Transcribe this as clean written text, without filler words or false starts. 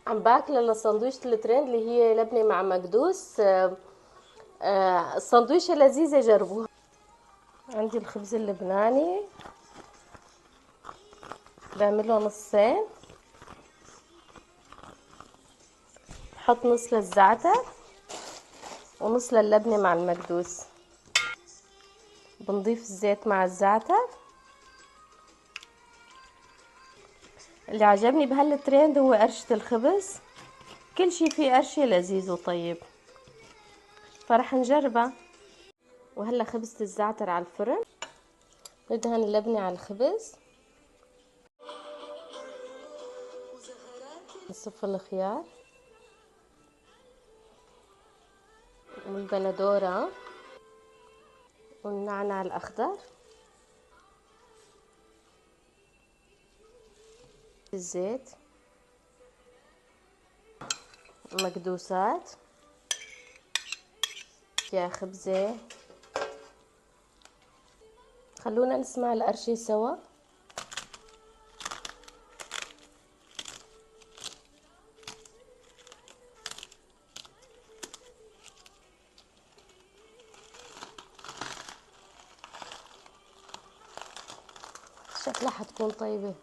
عم باكل لسندويشة الترند اللي هي لبنة مع مكدوس. السندويشة لذيذة، جربوها. عندي الخبز اللبناني، بعمله نصين. بحط نص للزعتر ونص للبنة مع المكدوس. بنضيف الزيت مع الزعتر. اللي عجبني بهالترند هو قرشة الخبز، كل شي فيه قرشة لذيذ وطيب، فرح نجربها. وهلا خبزة الزعتر على الفرن. ندهن اللبنة على الخبز، نصف الخيار والبندورة والنعناع الأخضر، الزيت، مكدوسات، يا خبزة. خلونا نسمع القرشة سوا. شكلها حتكون طيبة.